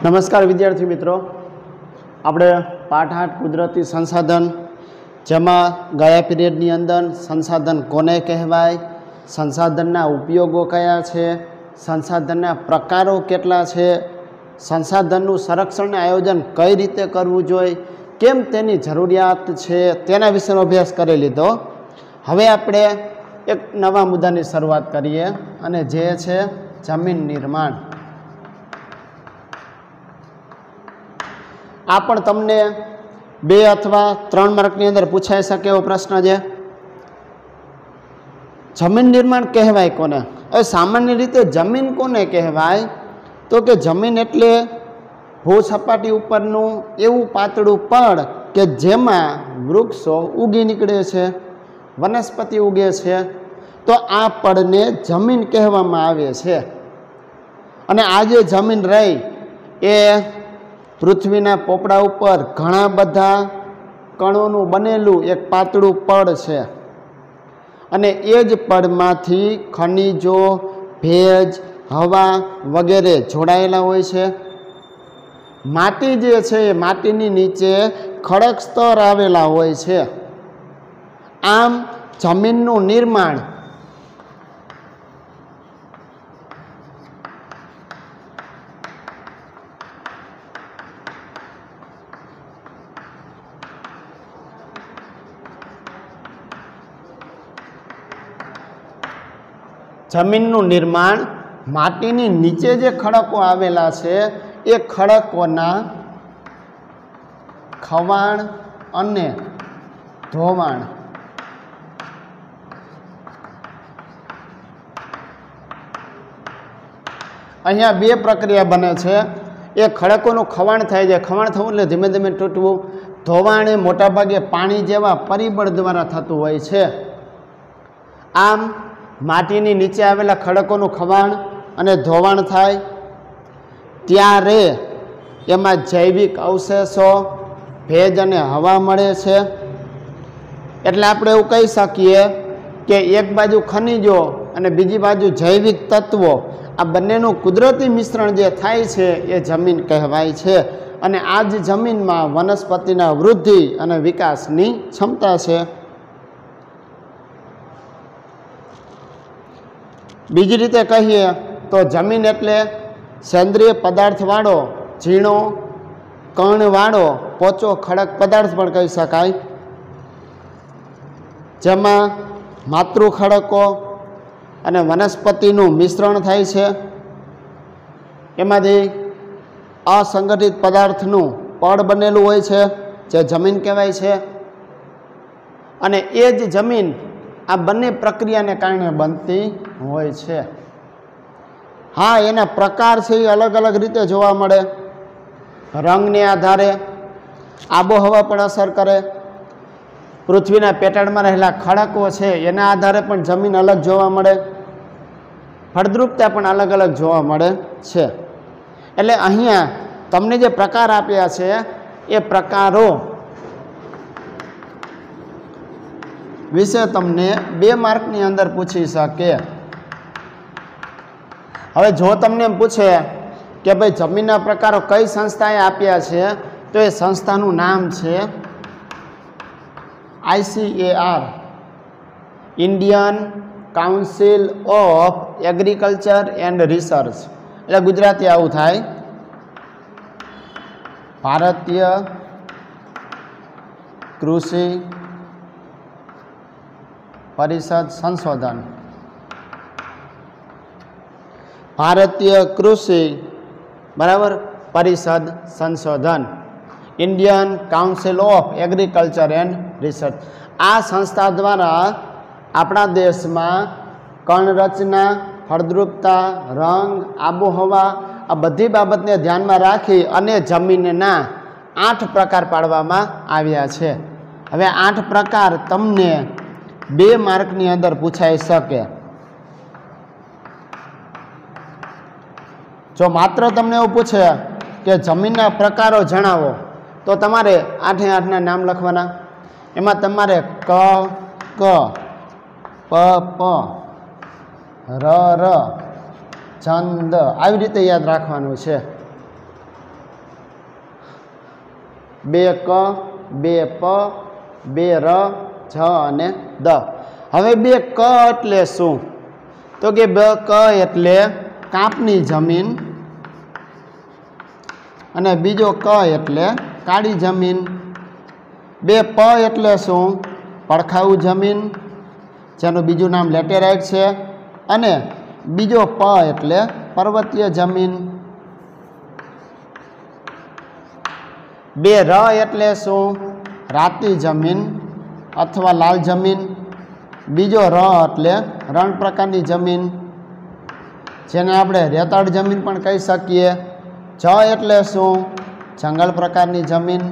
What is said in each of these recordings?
નમસ્કાર વિદ્યાર્થી મિત્રો, આપણે પાઠ 8 કુદરતી સંસાધન, જેમાં ગયા પીરિયડની અંદર સંસાધન કોને કહેવાય, સંસાધનના ઉપયોગો કયા છે, સંસાધનના પ્રકારો કેટલા છે, સંસાધનનું સંરક્ષણ અને આયોજન કઈ રીતે કરવું જોઈએ, કેમ તેની જરૂરિયાત છે, તેના વિશેનો અભ્યાસ કરી લીધો. હવે આપણે એક નવા મુદ્દાની શરૂઆત કરીએ અને જે છે જમીન નિર્માણ. આ પણ તમને 2 અથવા 3 માર્કની અંદર પૂછાઈ શકે એવો પ્રશ્ન છે. જમીન નિર્માણ કહેવાય કોને? હવે સામાન્ય રીતે જમીન કોને કહેવાય? તો કે જમીન એટલે ભૂસપાટી ઉપરનું એવું પાતળું પડ કે જેમાં વૃક્ષો ઉગી નીકળે છે, વનસ્પતિ ઉગે છે, તો આ પડને જમીન કહેવામાં આવે છે. અને આ જે જમીન રહી એ પૃથ્વીના પોપડા ઉપર ઘણા બધા કણોનું બનેલું એક પાતળું પડ છે. અને એ જ પડમાંથી ખનિજો, ભેજ, હવા વગેરે જોડાયેલા હોય છે. માટી જે છે એ માટીની નીચે ખડક સ્તર આવેલા હોય છે. આમ જમીનનું નિર્માણ માટીની નીચે જે ખડકો આવેલા છે એ ખડકોના ખવાણ અને ધોવાણ અહીંયા 2 પ્રક્રિયા બને છે. એ ખડકોનું ખવાણ થાય છે, ખવાણ થવું એટલે ધીમે ધીમે તૂટવું. ધોવાણ એ મોટાભાગે પાણી જેવા પરિબળ દ્વારા થતું હોય છે. આમ માટીની નીચે આવેલા ખડકોનું ખવાણ અને ધોવાણ થાય ત્યારે એમાં જૈવિક અવશેષો, ભેજ અને હવા મળે છે. એટલે આપણે એવું કહી શકીએ કે એક બાજુ ખનિજો અને બીજી બાજુ જૈવિક તત્વો, આ બંનેનું કુદરતી મિશ્રણ જે થાય છે એ જમીન કહેવાય છે. અને આ જ જમીનમાં વનસ્પતિના વૃદ્ધિ અને વિકાસની ક્ષમતા છે. બીજી રીતે કહીએ તો જમીન એટલે સેન્દ્રિય પદાર્થવાળો, ઝીણો કણવાળો પોચો ખડક પદાર્થ પણ કહી શકાય, જેમાં માતૃ ખડકો અને વનસ્પતિનું મિશ્રણ થાય છે. એમાંથી અસંગઠિત પદાર્થનું પડ બનેલું હોય છે જે જમીન કહેવાય છે. અને એ જ જમીન આ બંને પ્રક્રિયાને કારણે બનતી હોય છે. હા, એના પ્રકાર છે એ અલગ અલગ રીતે જોવા મળે. રંગને આધારે આબોહવા પણ અસર કરે. પૃથ્વીના પેટાળમાં રહેલા ખડકો છે એના આધારે પણ જમીન અલગ જોવા મળે. ફળદ્રુપતા પણ અલગ અલગ જોવા મળે છે. એટલે અહીંયા તમને જે પ્રકાર આપ્યા છે એ પ્રકારો વિશે તમને 2 માર્કની અંદર પૂછી શકે. હવે જો તમને એમ પૂછે કે ભાઈ જમીનના પ્રકારો કઈ સંસ્થાએ આપ્યા છે, તો એ સંસ્થાનું નામ છે ICAR, Indian council of agriculture and research. એટલે ગુજરાતી આવું થાય, ભારતીય કૃષિ પરિષદ સંશોધન. ભારતીય કૃષિ પરિષદ સંશોધન, Indian council of agriculture and research. આ સંસ્થા દ્વારા આપણા દેશમાં કણરચના, ફળદ્રુપતા, રંગ, આબોહવા આ બધી બાબતને ધ્યાનમાં રાખી અને જમીનના 8 પ્રકાર પાડવામાં આવ્યા છે. હવે 8 પ્રકાર તમને 2 માર્કની અંદર પૂછાઈ શકે. જો માત્ર તમને એવું પૂછે કે જમીનના પ્રકારો જણાવો, તો તમારે 8 નામ લખવાના. એમાં તમારે ક, પ, ર, છંદ આવી રીતે યાદ રાખવાનું છે. 2 ક 2 પ 2 ર જ અને દ। હવે 2 ક એટલે શું? તો કે 2 ક એટલે કાપની જમીન અને બીજો ક એટલે કાળી જમીન। 2 પ એટલે શું? પડખાઉ જમીન, જેનું બીજું નામ લેટેરાઇટ છે, અને બીજો પ એટલે પર્વતીય જમીન। 2 ર એટલે શું? રાતી જમીન અથવા લાલ જમીન, બીજો ર એટલે રણ પ્રકારની જમીન, જેને આપણે રેતાળ જમીન પણ કહી શકીએ। જ એટલે શું? જંગલ પ્રકારની જમીન,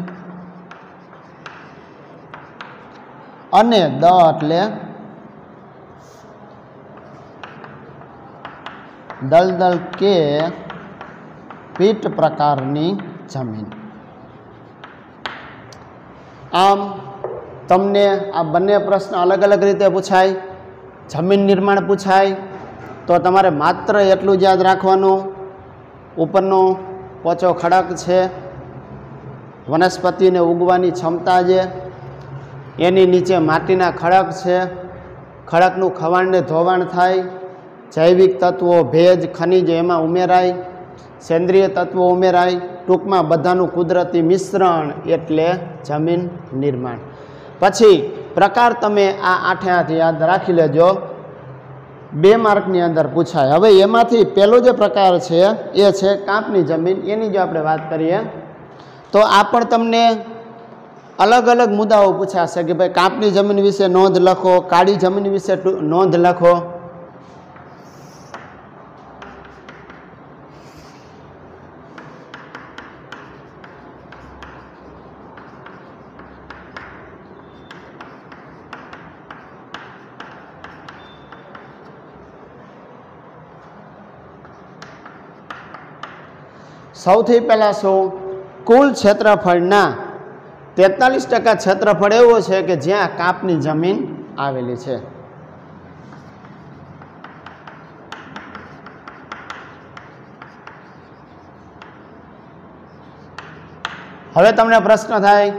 અને દ એટલે દલદલ કે પીટ પ્રકારની જમીન। આમ તમને આ બંને પ્રશ્ન અલગ અલગ રીતે પૂછાય। જમીન નિર્માણ પૂછાય તો તમારે માત્ર એટલું જ યાદ રાખવાનું, ઉપરનો પોચો ખડક છે, વનસ્પતિને ઉગવાની ક્ષમતા છે, એની નીચે માટીના ખડક છે, ખડકનું ખવાણને ધોવાણ થાય, જૈવિક તત્વો, ભેજ, ખનિજ એમાં ઉમેરાય, સેન્દ્રિય તત્વો ઉમેરાય, ટૂંકમાં બધાનું કુદરતી મિશ્રણ એટલે જમીન નિર્માણ। પછી પ્રકાર તમે આ 8 યાદ રાખી લેજો, 2 માર્કની અંદર પૂછાય। હવે એમાંથી પહેલો જે પ્રકાર છે એ છે કાપની જમીન। એની જો આપણે વાત કરીએ તો આ પણ તમને અલગ અલગ મુદ્દાઓ પૂછાશે કે ભાઈ કાપની જમીન વિશે નોંધ લખો, કાળી જમીન વિશે નોંધ લખો। સૌથી પહેલાં શું? કુલ ક્ષેત્રફળના 43% ક્ષેત્રફળ એવો છે કે જ્યાં કાપની જમીન આવેલી છે। હવે તમને પ્રશ્ન થાય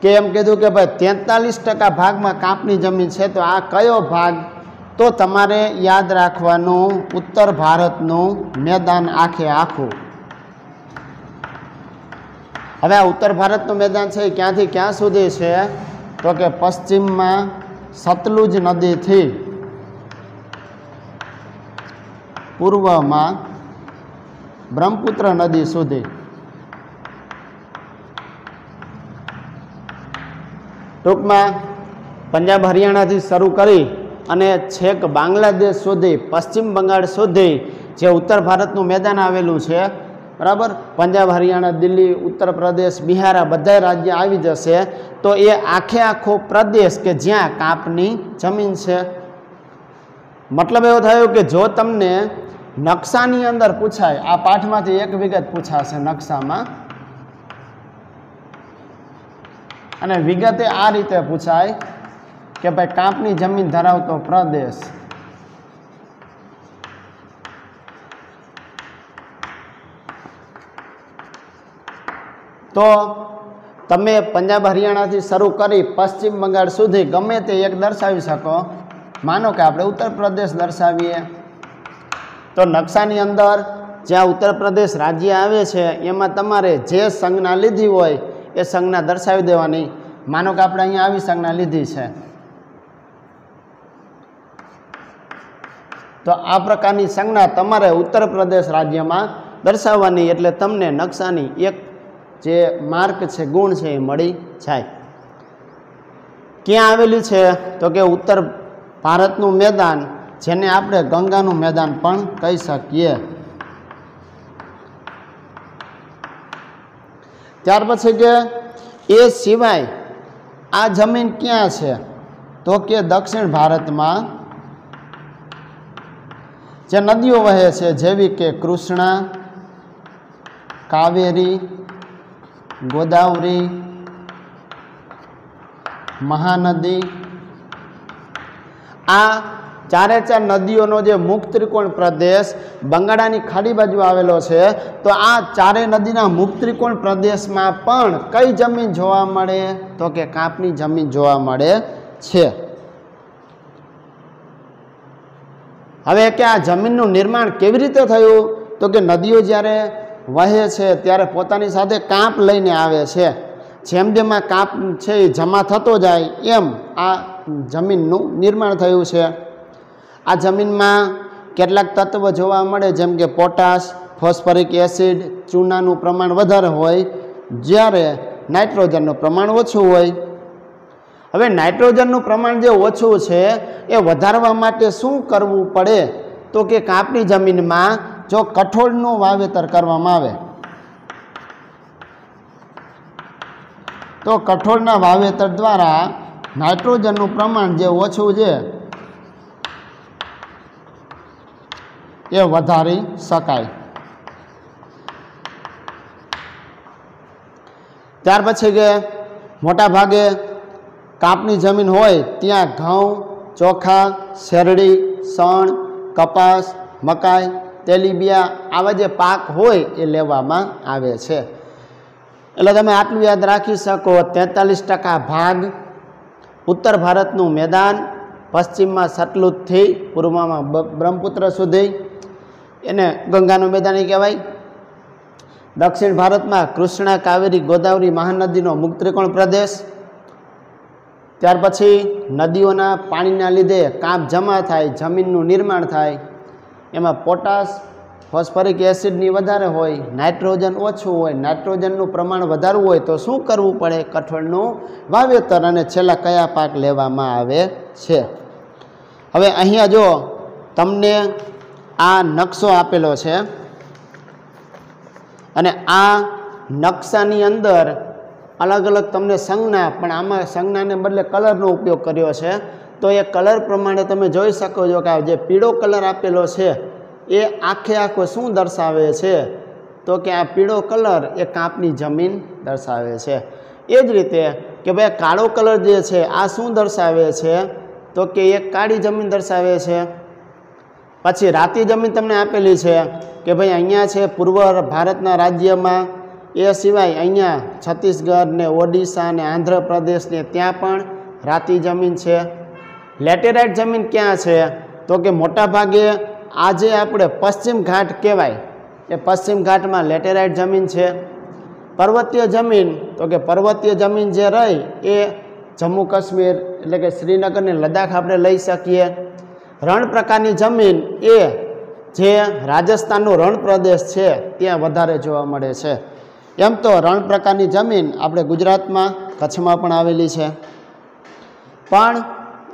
કે એમ કીધું કે ભાઈ 43% ભાગમાં કાપની જમીન છે, તો આ કયો ભાગ? તો તમારે યાદ રાખવાનું ઉત્તર ભારતનું મેદાન આખે આખું। હવે આ ઉત્તર ભારતનું મેદાન છે એ ક્યાંથી ક્યાં સુધી છે? તો કે પશ્ચિમમાં સતલુજ નદીથી પૂર્વમાં બ્રહ્મપુત્ર નદી સુધી। ટૂંકમાં પંજાબ હરિયાણાથી શરૂ કરી અને છેક બાંગ્લાદેશ સુધી, પશ્ચિમ બંગાળ સુધી જે ઉત્તર ભારતનું મેદાન આવેલું છે, બરાબર, પંજાબ, હરિયાણા, દિલ્હી, ઉત્તર પ્રદેશ, બિહાર આ બધા રાજ્ય આવી જશે। તો એ આખે આખો પ્રદેશ કે જ્યાં કાપની જમીન છે। મતલબ એવો થયો કે જો તમને નકશાની અંદર પૂછાય, આ પાઠમાંથી એક વિગત પૂછાશે નકશામાં, અને વિગતે આ રીતે પૂછાય કે ભાઈ કાપની જમીન ધરાવતો પ્રદેશ તો તમે પંજાબ હરિયાણાથી શરૂ કરી પશ્ચિમ બંગાળ સુધી ગમે તે એક દર્શાવી શકો। માનો કે આપણે ઉત્તર પ્રદેશ દર્શાવીએ તો નકશાની અંદર જ્યાં ઉત્તર પ્રદેશ રાજ્ય આવે છે એમાં તમારે જે સંજ્ઞા લીધી હોય એ સંજ્ઞા દર્શાવી દેવાની। માનો કે આપણે અહીંયા આવી સંજ્ઞા લીધી છે, તો આ પ્રકારની સંજ્ઞા તમારે ઉત્તર પ્રદેશ રાજ્યમાં દર્શાવવાની, એટલે તમને નકશાની એક જે માર્ક છે, ગુણ છે એ મળી જાય। ક્યાં આવેલી છે? તો કે ઉત્તર ભારતનું મેદાન, જેને આપણે ગંગાનું મેદાન પણ કહી શકીએ। ત્યાર પછી કે એ સિવાય આ જમીન ક્યાં છે? તો કે દક્ષિણ ભારતમાં જે નદીઓ વહે છે, જેવી કે કૃષ્ણા, કાવેરી, ગોદાવરી, મહાનદી, આ ચારે ચાર નદીઓનો જે મુક્ત ત્રિકોણ પ્રદેશ બંગાળાની ખાડી બાજુ આવેલો છે, તો આ ચારેય નદીના મુક્ત ત્રિકોણ પ્રદેશમાં પણ કઈ જમીન જોવા મળે? તો કે કાંપની જમીન જોવા મળે છે. હવે કે આ જમીનનું નિર્માણ કેવી રીતે થયું? તો કે નદીઓ જ્યારે વહે છે ત્યારે પોતાની સાથે કાંપ લઈને આવે છે. જેમ જેમ આ કાંપ છે એ જમા થતો જાય એમ આ જમીનનું નિર્માણ થયું છે. આ જમીનમાં કેટલાક તત્વ જોવા મળે, જેમ કે પોટાશ, ફોસ્ફરિક એસિડ, ચૂનાનું પ્રમાણ વધારે હોય, જ્યારે નાઇટ્રોજનનું પ્રમાણ ઓછું હોય. હવે નાઇટ્રોજનનું પ્રમાણ જે ઓછું છે એ વધારવા માટે શું કરવું પડે? તો કે કાંપની જમીનમાં જો કઠોળનું વાવેતર કરવામાં આવે તો કઠોળના વાવેતર દ્વારા નાઇટ્રોજનનું પ્રમાણ જે ઓછું છે એ વધારી શકાય. ત્યાર પછી કે મોટા ભાગે કાંપની જમીન હોય ત્યાં ઘઉં, ચોખા, શેરડી, શણ, કપાસ, મકાઈ, તેલીબિયા આવા જે પાક હોય એ લેવામાં આવે છે. એટલે તમે આટલું યાદ રાખી શકો. 43% ભાગ ઉત્તર ભારતનું મેદાન, પશ્ચિમમાં સતલુજથી પૂર્વમાં બ્રહ્મપુત્ર સુધી એને ગંગાનું મેદાન કહેવાય. દક્ષિણ ભારતમાં કૃષ્ણા, કાવેરી, ગોદાવરી, મહાનદીનો મુક્ત ત્રિકોણ પ્રદેશ. ત્યાર પછી નદીઓના પાણીના લીધે કાંપ જમા થાય, જમીનનું નિર્માણ થાય. એમાં પોટાશ, ફોસ્ફરિક એસિડની વધારે હોય, નાઇટ્રોજન ઓછું હોય. નાઇટ્રોજનનું પ્રમાણ વધારવું હોય તો શું કરવું પડે? કઠોળનું વાવેતર. અને છેલ્લા કયા પાક લેવામાં આવે છે? હવે અહીંયા જો તમને આ નકશો આપેલો છે અને આ નકશાની અંદર અલગ અલગ તમને સંજ્ઞા, પણ આમાં સંજ્ઞાને બદલે કલરનો ઉપયોગ કર્યો છે. તો એ કલર પ્રમાણે તમે જોઈ શકો છો કે આ જે પીળો કલર આપેલો છે એ આખે આખો શું દર્શાવે છે? તો કે આ પીળો કલર એ કાંપની જમીન દર્શાવે છે. એ જ રીતે કે ભાઈ કાળો કલર જે છે આ શું દર્શાવે છે? તો કે એક કાળી જમીન દર્શાવે છે. પછી રાતી જમીન તમને આપેલી છે કે ભાઈ અહીંયા છે પૂર્વ ભારતના રાજ્યમાં, એ સિવાય અહીંયા છત્તીસગઢ ને ઓડિશા ને આંધ્રપ્રદેશ ને ત્યાં પણ રાતી જમીન છે. લેટેરાઇટ જમીન ક્યાં છે? તો કે મોટા ભાગે આજે આપણે પશ્ચિમ ઘાટ કહેવાય એ પશ્ચિમ ઘાટમાં લેટેરાઇટ જમીન છે. પર્વતીય જમીન તો કે પર્વતીય જમીન જે રહી એ જમ્મુ કાશ્મીર એટલે કે શ્રીનગર ને લદ્દાખ આપણે લઈ શકીએ. રણ પ્રકારની જમીન એ જે રાજસ્થાનનો રણ પ્રદેશ છે ત્યાં વધારે જોવા મળે છે. એમ તો રણ પ્રકારની જમીન આપણે ગુજરાતમાં કચ્છમાં પણ આવેલી છે, પણ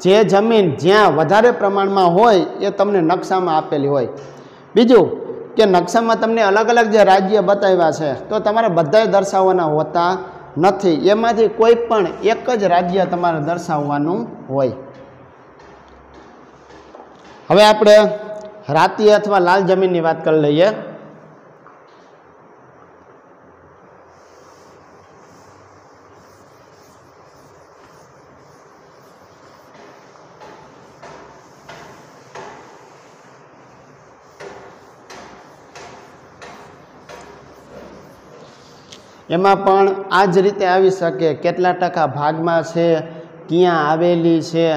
જે જમીન જ્યાં વધારે પ્રમાણમાં હોય એ તમને નકશામાં આપેલી હોય. બીજું કે નકશામાં તમને અલગ અલગ જે રાજ્ય બતાવ્યા છે તો તમારે બધાય દર્શાવવાના હોતા નથી. એમાંથી કોઈ પણ એક જ રાજ્ય તમારે દર્શાવવાનું હોય. હવે આપણે રાતી અથવા લાલ જમીનની વાત કરી લઈએ. એમાં પણ આ જ રીતે આવી શકે. કેટલા ટકા ભાગમાં છે, ક્યાં આવેલી છે,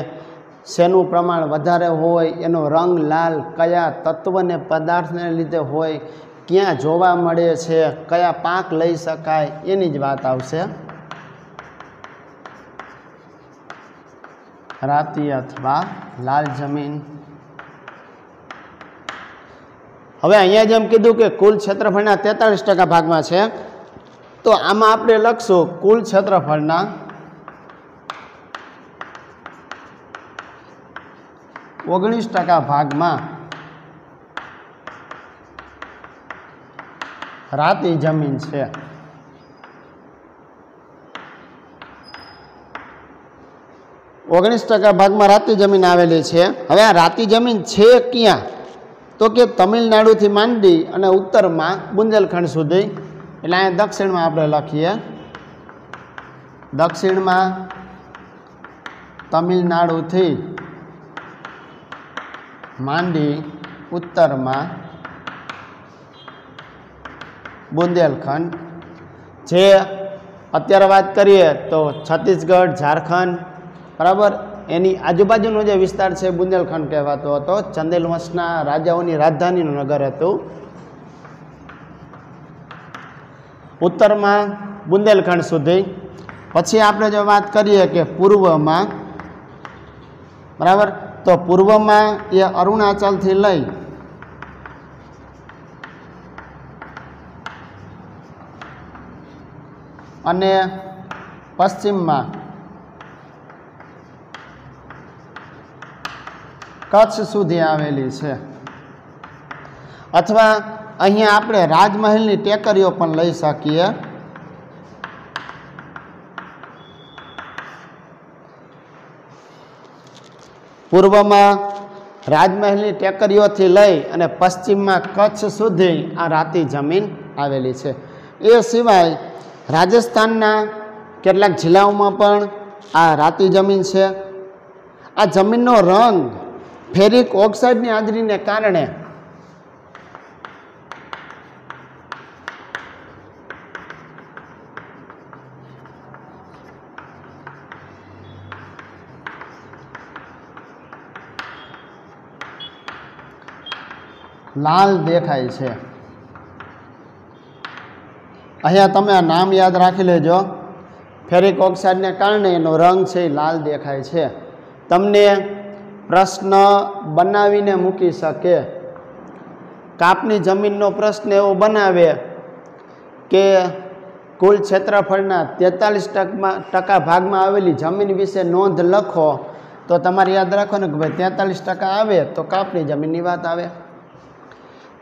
શેનું પ્રમાણ વધારે હોય, એનો રંગ લાલ કયા તત્વને પદાર્થને લીધે હોય, ક્યાં જોવા મળે છે, કયા પાક લઈ શકાય, એની જ વાત આવશે. રાતી અથવા લાલ જમીન. હવે અહીંયા જેમ કીધું કે કુલ ક્ષેત્રફળના 43% ભાગમાં છે, તો આમાં આપણે લખશું કુલ ક્ષેત્રફળના 19% ભાગમાં રાતી જમીન છે. ઓગણીસ ટકા ભાગમાં રાતી જમીન આવેલી છે. હવે આ રાતી જમીન છે ક્યાં? તો કે તમિલનાડુથી માંડી અને ઉત્તરમાં બુંદેલખંડ સુધી. એટલે અહીંયા દક્ષિણમાં આપણે લખીએ, દક્ષિણમાં તમિલનાડુથી માંડી ઉત્તરમાં બુંદેલખંડ, જે અત્યારે વાત કરીએ તો છત્તીસગઢ, ઝારખંડ, બરાબર, એની આજુબાજુનો જે વિસ્તાર છે બુંદેલખંડ કહેવાતો હતો. ચંદેલ વંશના રાજાઓની રાજધાનીનું નગર હતું. ઉત્તરમાં બુંદેલખંડ સુધી. પછી આપણે જો વાત કરીએ કે પૂર્વમાં, બરાબર, તો પૂર્વમાં એ અરુણાચલથી લઈ અને પશ્ચિમમાં કચ્છ સુધી આવેલી છે. અથવા અહીંયા આપણે રાજમહેલની ટેકરીઓ પણ લઈ શકીએ. પૂર્વમાં રાજમહેલની ટેકરીઓથી લઈ અને પશ્ચિમમાં કચ્છ સુધી આ રાતી જમીન આવેલી છે. એ સિવાય રાજસ્થાનના કેટલાક જિલ્લાઓમાં પણ આ રાતી જમીન છે. આ જમીનનો રંગ ફેરિક ઓક્સાઇડની હાજરીને કારણે લાલ દેખાય છે. અહીંયા તમે આ નામ યાદ રાખી લેજો. ફેરિક ઓક્સાઇડને કારણે એનો રંગ છે એ લાલ દેખાય છે. તમને પ્રશ્ન બનાવીને મૂકી શકે. કાપની જમીનનો પ્રશ્ન એવો બનાવે કે કુલ ક્ષેત્રફળના 43% ભાગમાં આવેલી જમીન વિશે નોંધ લખો, તો તમારે યાદ રાખવાનું કે ભાઈ 43% આવે તો કાપની જમીનની વાત આવે.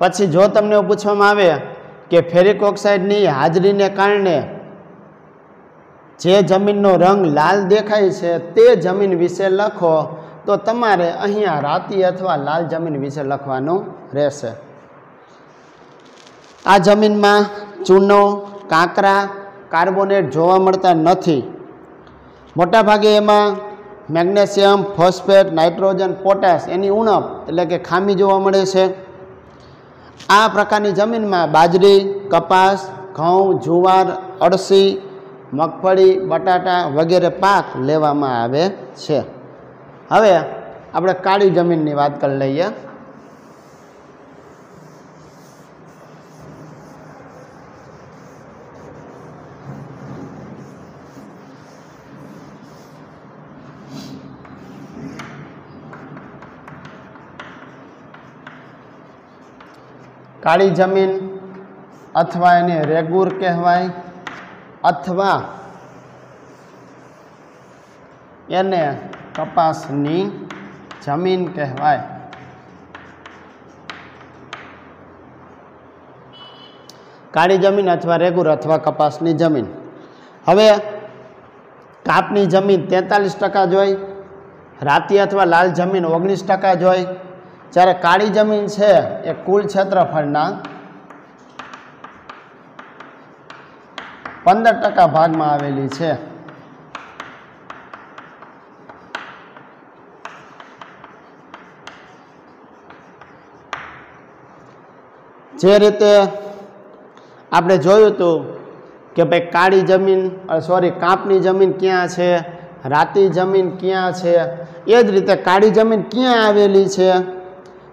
પછી જો તમને એવું પૂછવામાં આવે કે ફેરિક ઓક્સાઇડની હાજરીને કારણે જે જમીનનો રંગ લાલ દેખાય છે તે જમીન વિશે લખો, તો તમારે અહીંયા રાતી અથવા લાલ જમીન વિશે લખવાનું રહેશે. આ જમીનમાં ચૂનો, કાંકરા, કાર્બોનેટ જોવા મળતા નથી. મોટાભાગે એમાં મેગ્નેશિયમ, ફોસ્ફેટ, નાઇટ્રોજન, પોટાશ એની ઉણપ એટલે કે ખામી જોવા મળે છે. આ પ્રકારની જમીનમાં બાજરી, કપાસ, ઘઉં, જુવાર, અળસી, મગફળી, બટાટા વગેરે પાક લેવામાં આવે છે. હવે આપણે કાળી જમીનની વાત કરી લઈએ. કાળી જમીન અથવા એને રેગુર કહેવાય, અથવા એને કપાસની જમીન કહેવાય. કાળી જમીન અથવા રેગુર અથવા કપાસની જમીન. હવે કાપની જમીન 43% જોઈ, રાતી અથવા લાલ જમીન 19% જોઈ. જ્યારે કાળી જમીન છે એ કુલ ક્ષેત્રફળના 15% ભાગમાં આવેલી છે. જે રીતે આપણે જોયું હતું કે ભાઈ કાળી જમીન કાપની જમીન ક્યાં છે, રાતી જમીન ક્યાં છે, એ જ રીતે કાળી જમીન ક્યાં આવેલી છે,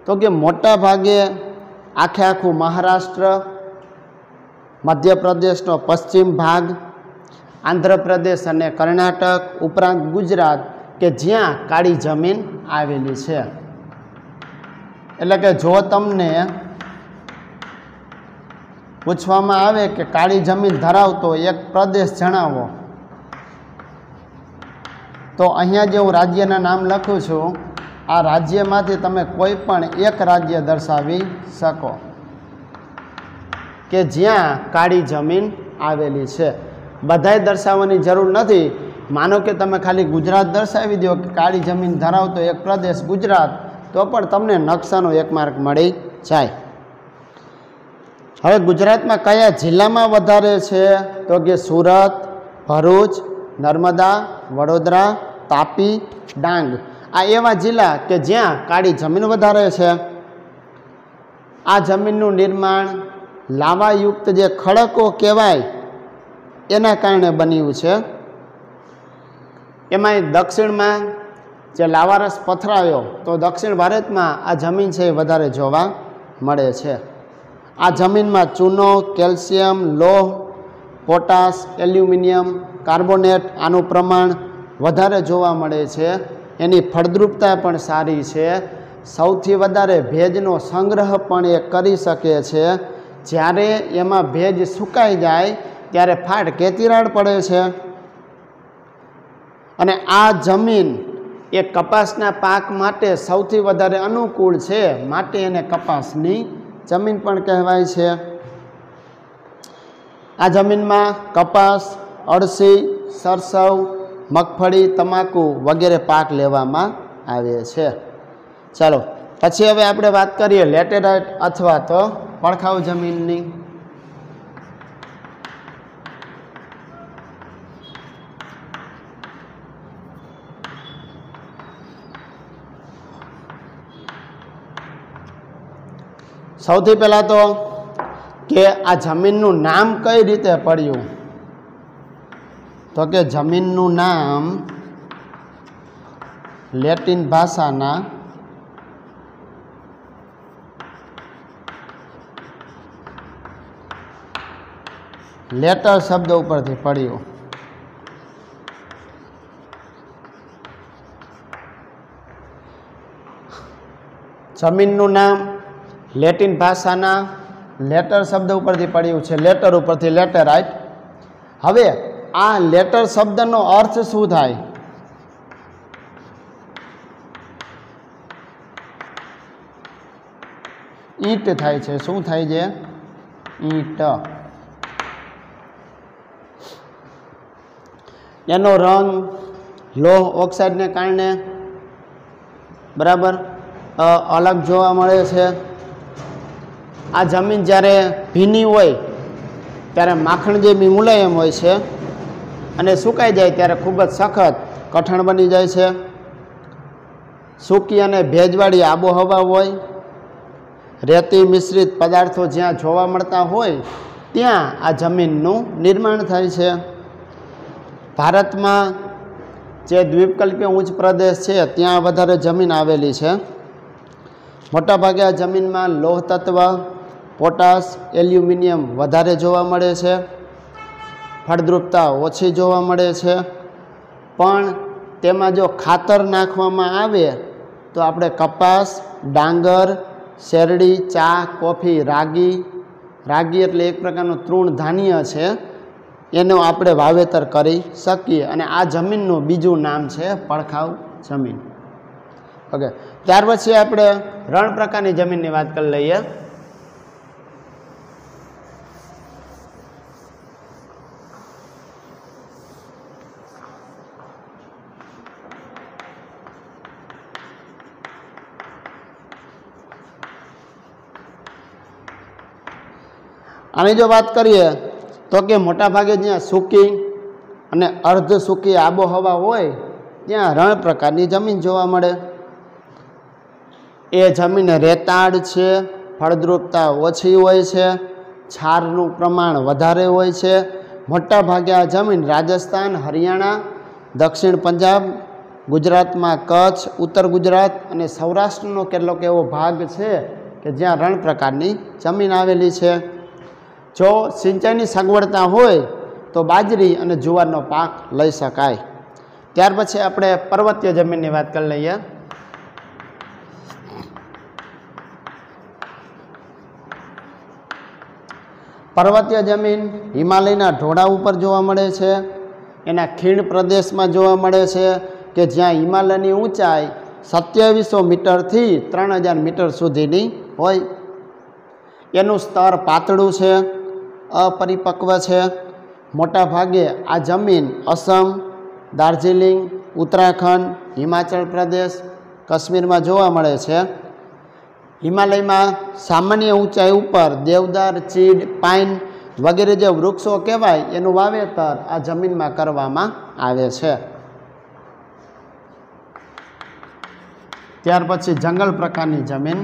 તો કે મોટા ભાગે આખું મહારાષ્ટ્ર, મધ્યપ્રદેશનો પશ્ચિમ ભાગ, આંધ્રપ્રદેશ અને કર્ણાટક ઉપરાંત ગુજરાત કે જ્યાં કાળી જમીન આવેલી છે. એટલે કે જો તમને પૂછવામાં આવે કે કાળી જમીન ધરાવતો એક પ્રદેશ જણાવો, તો અહીંયા જે હું રાજ્યના નામ લખું છું આ રાજ્યમાંથી તમે કોઈ પણ એક રાજ્ય દર્શાવી શકો કે જ્યાં કાળી જમીન આવેલી છે. બધાય દર્શાવવાની જરૂર નથી. માનો કે તમે ખાલી ગુજરાત દર્શાવી દો કે કાળી જમીન ધરાવતો એક પ્રદેશ ગુજરાત, તો પણ તમને નકશાનો 1 માર્ક મળી જાય. હવે ગુજરાતમાં કયા જિલ્લામાં વધારે છે, તો કે સુરત, ભરૂચ, નર્મદા, વડોદરા, તાપી, ડાંગ. આ એવા જિલ્લા કે જ્યાં કાળી જમીન વધારે છે. આ જમીનનું નિર્માણ લાવાયુક્ત જે ખડકો કહેવાય એના કારણે બન્યું છે. એમાંય દક્ષિણમાં જે લાવારસ પથરાયો તો દક્ષિણ ભારતમાં આ જમીન છે એ વધારે જોવા મળે છે. આ જમીનમાં ચૂનો, કેલ્શિયમ, લોહ, પોટાશ, એલ્યુમિનિયમ કાર્બોનેટ આનું પ્રમાણ વધારે જોવા મળે છે. એની ફળદ્રુપતા પણ સારી છે. સૌથી વધારે ભેજનો સંગ્રહ પણ એ કરી શકે છે. જ્યારે એમાં ભેજ સુકાઈ જાય ત્યારે ફાટ કે તિરાડ પડે છે. અને આ જમીન એ કપાસના પાક માટે સૌથી વધારે અનુકૂળ છે, માટે એને કપાસની જમીન પણ કહેવાય છે. આ જમીનમાં કપાસ, અળસી, સરસવ, મગફળી, તમાકુ વગેરે પાક લેવામાં આવે છે. ચાલો પછી હવે આપણે વાત કરીએ લેટેરાઇટ અથવા તો પડખાઉ જમીનની. સૌથી પહેલાં તો કે આ જમીનનું નામ કઈ રીતે પડ્યું, તો કે જમીનનું નામ લેટિન ભાષાના લેટર શબ્દ ઉપરથી પડ્યું. જમીનનું નામ લેટિન ભાષાના લેટર શબ્દ ઉપરથી પડ્યું છે, લેટર ઉપરથી લેટેરાઇટ. હવે આ લેટર શબ્દનો અર્થ શું થાય? ઈંટ થાય છે. શું થાય છે? ઈંટ. એનો રંગ લોહ ઓક્સાઇડને કારણે બરાબર અલગ જોવા મળે છે. આ જમીન જ્યારે ભીની હોય ત્યારે માખણ જેવી મુલાયમ હોય છે અને સુકાઈ જાય ત્યારે ખૂબ જ સખત કઠણ બની જાય છે. સૂકી અને ભેજવાળી આબોહવા હોય, રેતી મિશ્રિત પદાર્થો જ્યાં જોવા મળતા હોય ત્યાં આ જમીનનું નિર્માણ થાય છે. ભારતમાં જે દ્વીપકલ્પીય ઉચ્ચ પ્રદેશ છે ત્યાં વધારે જમીન આવેલી છે. મોટાભાગે આ જમીનમાં લોહ તત્વ, પોટાશ, એલ્યુમિનિયમ વધારે જોવા મળે છે. ફળદ્રુપતા ઓછી જોવા મળે છે. પણ તેમાં જો ખાતર નાખવામાં આવે તો આપણે કપાસ, ડાંગર, શેરડી, ચા, કોફી, રાગી એટલે એક પ્રકારનું તૃણધાન્ય છે, એનું આપણે વાવેતર કરી શકીએ. અને આ જમીનનું બીજું નામ છે પડખાઉ જમીન. ઓકે, ત્યાર પછી આપણે રણ પ્રકારની જમીનની વાત કરી લઈએ. આની જો વાત કરીએ તો કે મોટાભાગે જ્યાં સૂકી અને અર્ધ સૂકી આબોહવા હોય ત્યાં રણ પ્રકારની જમીન જોવા મળે. એ જમીન રેતાળ છે, ફળદ્રુપતા ઓછી હોય છે, છારનું પ્રમાણ વધારે હોય છે. મોટાભાગે આ જમીન રાજસ્થાન, હરિયાણા, દક્ષિણ પંજાબ, ગુજરાતમાં કચ્છ, ઉત્તર ગુજરાત અને સૌરાષ્ટ્રનો કેટલોક એવો ભાગ છે કે જ્યાં રણ પ્રકારની જમીન આવેલી છે. જો સિંચાઈની સગવડતા હોય તો બાજરી અને જુવારનો પાક લઈ શકાય. ત્યાર પછી આપણે પર્વતીય જમીનની વાત કરી લઈએ. પર્વતીય જમીન હિમાલયના ઢોળા ઉપર જોવા મળે છે. એના ખીણ પ્રદેશમાં જોવા મળે છે કે જ્યાં હિમાલયની ઊંચાઈ 2700 મીટરથી 3000 મીટર સુધીની હોય. એનું સ્તર પાતળું છે, અપરિપક્વ છે. મોટા ભાગે આ જમીન અસમ, દાર્જિલિંગ, ઉત્તરાખંડ, હિમાચલ પ્રદેશ, કાશ્મીરમાં જોવા મળે છે. હિમાલયમાં સામાન્ય ઊંચાઈ ઉપર દેવદાર, ચીડ, પાઇન વગેરે જે વૃક્ષો કહેવાય એનું વાવેતર આ જમીનમાં કરવામાં આવે છે. ત્યાર પછી જંગલ પ્રકારની જમીન,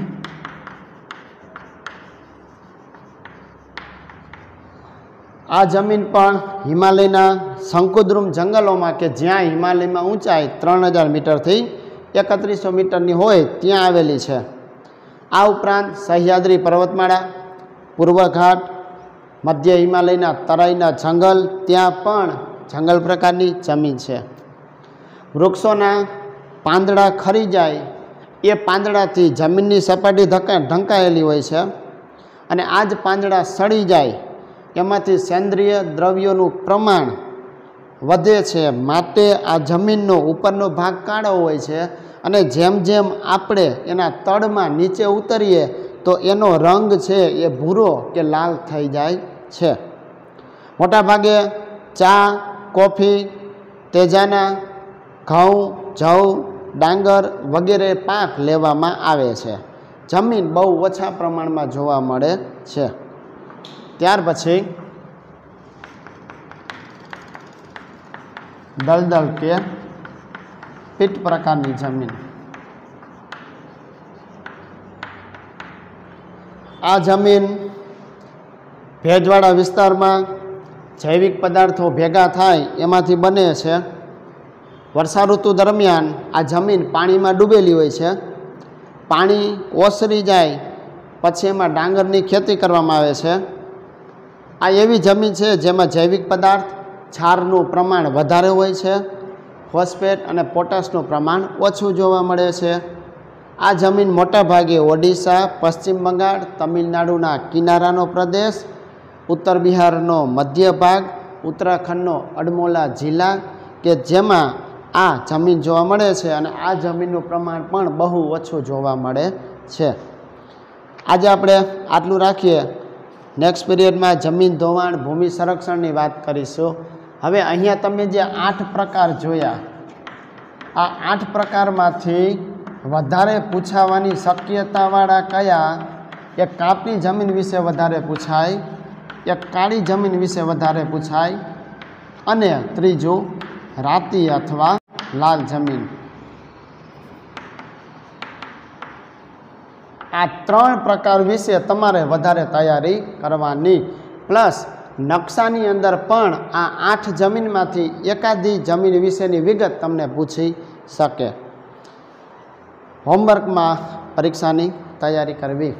આ જમીન પણ હિમાલયના શંકુદ્રુમ જંગલોમાં કે જ્યાં હિમાલયમાં ઊંચાઈ 3000 મીટરથી 3100 મીટરની હોય ત્યાં આવેલી છે. આ ઉપરાંત સહ્યાદ્રી પર્વતમાળા, પૂર્વ ઘાટ, મધ્ય હિમાલયના તરાઈના જંગલ, ત્યાં પણ જંગલ પ્રકારની જમીન છે. વૃક્ષોના પાંદડા ખરી જાય એ પાંદડાથી જમીનની સપાટી ઢંકાયેલી હોય છે અને આ જ પાંદડા સડી જાય એમાંથી સેન્દ્રિય દ્રવ્યોનું પ્રમાણ વધે છે. માટે આ જમીનનો ઉપરનો ભાગ કાળો હોય છે અને જેમ જેમ આપણે એના તળમાં નીચે ઉતરીએ તો એનો રંગ છે એ ભૂરો કે લાલ થઈ જાય છે. મોટાભાગે ચા, કોફી, તેજાના, ઘઉં, જવ, ડાંગર વગેરે પાક લેવામાં આવે છે. જમીન બહુ ઓછા પ્રમાણમાં જોવા મળે છે. ત્યાર પછી દલદલ કે પીટ પ્રકારની જમીન. આ જમીન ભેજવાળા વિસ્તારમાં જૈવિક પદાર્થો ભેગા થાય એમાંથી બને છે. વર્ષા ઋતુ દરમિયાન આ જમીન પાણીમાં ડૂબેલી હોય છે. પાણી ઓસરી જાય પછી એમાં ડાંગરની ખેતી કરવામાં આવે છે. આ એવી જમીન છે જેમાં જૈવિક પદાર્થ છારનું પ્રમાણ વધારે હોય છે, ફોસ્ફેટ અને પોટાશનું પ્રમાણ ઓછું જોવા મળે છે. આ જમીન મોટાભાગે ઓડિશા, પશ્ચિમ બંગાળ, તમિલનાડુના કિનારાનો પ્રદેશ, ઉત્તર બિહારનો મધ્ય ભાગ, ઉત્તરાખંડનો અડમોલા જિલ્લા કે જેમાં આ જમીન જોવા મળે છે અને આ જમીનનું પ્રમાણ પણ બહુ ઓછું જોવા મળે છે. આજે આપણે આટલું રાખીએ. નેક્સ્ટ પીરિયડમાં જમીન ધોવાણ, ભૂમિ સંરક્ષણની વાત કરીશું. હવે અહીંયા તમે જે 8 પ્રકાર જોયા, આ 8 પ્રકારમાંથી વધારે પૂછાવાની શક્યતાવાળા કયા? એક કાપની જમીન વિશે વધારે પૂછાય, એક કાળી જમીન વિશે વધારે પૂછાય અને ત્રીજું રાતી અથવા લાલ જમીન. આ 3 પ્રકાર વિશે તમારે વધારે તૈયારી કરવાની. પ્લસ નકશાની અંદર પણ આ 8 જમીનમાંથી એકાદી જમીન વિશેની વિગત તમને પૂછી શકે. હોમવર્કમાં પરીક્ષાની તૈયારી કરવી.